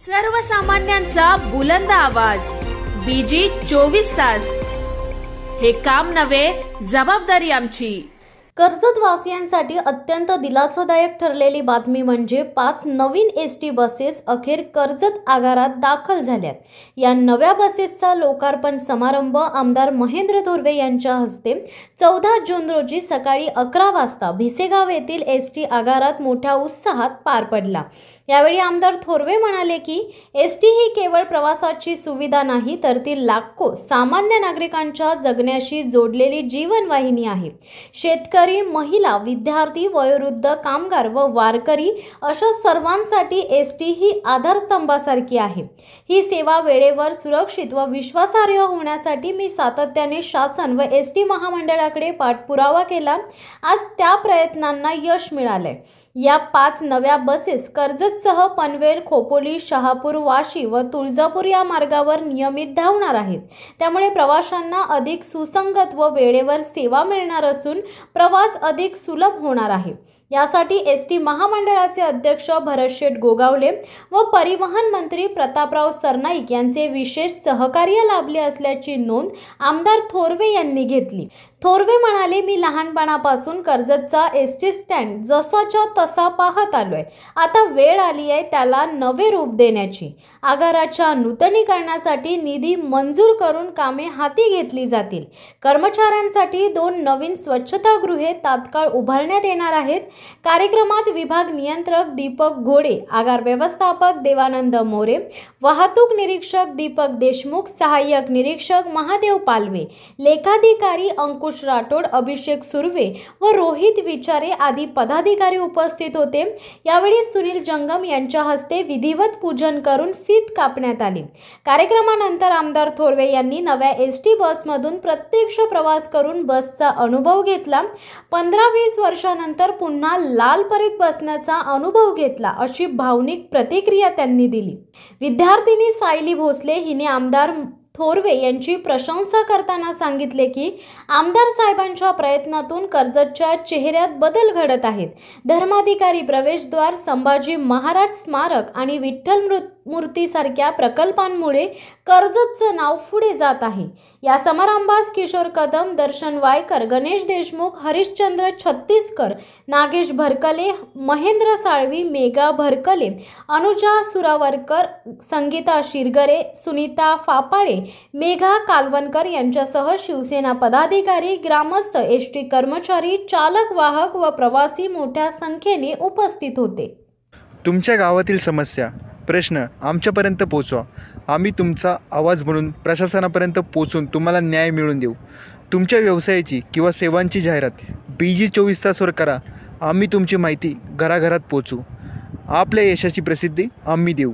सर्वसामान्यांचा बुलंद आवाज बीजी 24 तास। हे काम नव्हे, जबाबदारी आमची। कर्जत वासियांसाठी अत्यंत दिलासादायक ठरलेली बातमी म्हणजे 5 नवीन एसटी बसेस अखेर कर्जत आगारात दाखल झाल्यात। या नव्या बसेसचा लोकार्पण समारंभ आमदार महेंद्र थोरवे यांच्या हस्ते 14 जून रोजी सकाळी 11 वाजता भिसेगाव येथील एसटी आगारात मोठ्या उत्साहात पार पडला। यावेळी आमदार थोरवे म्हणाले की एसटी ही केवळ प्रवासाची सुविधा नाही, तर ती लाखो सामान्य नागरिकांच्या जगण्याशी जोडलेली जीवनवाहिनी आहे। शेतकरी, महिला, विद्यार्थी, वयोवृद्ध, कामगार व वारकरी अशा सर्वांसाठी एसटी ही आधारस्तंभासारखी आहे। ही सेवा वेळेवर, सुरक्षित व विश्वासार्ह होण्यासाठी मी सातत्याने शासन व एसटी महामंडळाकडे पाठपुरावा केला। आज त्या प्रयत्नांना यश मिळाले। या 5 नव्या बसेस कर्जतसह पनवेल, खोपोली, शहापूर, वाशी व तुळजापूर या मार्गावर नियमित धावणार आहेत। त्यामुळे प्रवाशांना अधिक सुसंगत व वेळेवर सेवा मिळणार असून प्रवास अधिक सुलभ होणार आहे। यासाठी एसटी महामंडळाचे अध्यक्ष भरतशेठ गोगावले व परिवहन मंत्री प्रतापराव सरनाईक यांचे विशेष सहकार्य लाभले असल्याची नोंद आमदार थोरवे यांनी घेतली। थोरवे म्हणाले, मी लहानपणापासून कर्जतचा एसटी स्टँड जसाच्या तसा पाहत आलोय। आता वेळ आली आहे त्याला नवे रूप देण्याची। आगाराच्या नूतनीकरणासाठी निधी मंजूर करून कामे हाती घेतली जातील। कर्मचाऱ्यांसाठी 2 नवीन स्वच्छतागृहे तात्काळ उभारण्यात येणार आहेत। कार्यक्रमात विभाग नियंत्रक दीपक घोडे, आगार व्यवस्थापक देवानंद मोरे, वाहतूक निरीक्षक दीपक देशमुख, सहाय्यक निरीक्षक महादेव पालवे, लेखाधिकारी अंकुश राठोड, अभिषेक सुर्वे व रोहित विचारे आदी पदाधिकारी उपस्थित होते। यावेळी सुनील जंगम यांच्या हस्ते विधिवत पूजन करून फीत कापण्यात आली। कार्यक्रमानंतर आमदार थोरवे यांनी नव्या एसटी बसमधून प्रत्यक्ष प्रवास करून बसचा अनुभव घेतला। 15-20 वर्षांनंतर पुन्हा लाल परीत बसण्याचा अनुभव घेतला, अशी भावनिक प्रतिक्रिया त्यांनी दिली। विद्यार्थिनी सायली भोसले हिने आमदार थोरवे यांची प्रशंसा करताना सांगितले की आमदार साहेबांच्या प्रयत्नातून कर्जतच्या चेहऱ्यात बदल घडत आहेत। धर्माधिकारी प्रवेशद्वार, संभाजी महाराज स्मारक आणि विठ्ठल मूर्ती सारख्या प्रकल्पांमुळे कर्जतचं नाव पुढे जात आहे। या समारंभास किशोर कदम, दर्शन वायकर, गणेश देशमुख, हरिश्चंद्र छत्तीसकर, नागेश भरकले, महेंद्र साळवी, मेघा भरकले, अनुजा सुरावरकर, संगीता शिरगरे, सुनीता फापाळे, मेघा कालवणकर यांच्यासह शिवसेना पदाधिकारी, ग्रामस्थ, एसटी कर्मचारी, चालक, वाहक व प्रवासी मोठ्या संख्येने उपस्थित होते। तुमच्या गावातील समस्या, प्रश्न आमच्यापर्यंत पोहोचवा। आम्ही तुमचा आवाज बनवून प्रशासनापर्यंत पोहोचून तुम्हाला न्याय मिळवून देऊ। तुमच्या व्यवसायाची किंवा सेवांची जाहिरात बीजी 24 तासवर करा। आम्ही तुमची माहिती घराघरात पोहोचू। आपल्या यशाची प्रसिद्धी आम्ही देऊ।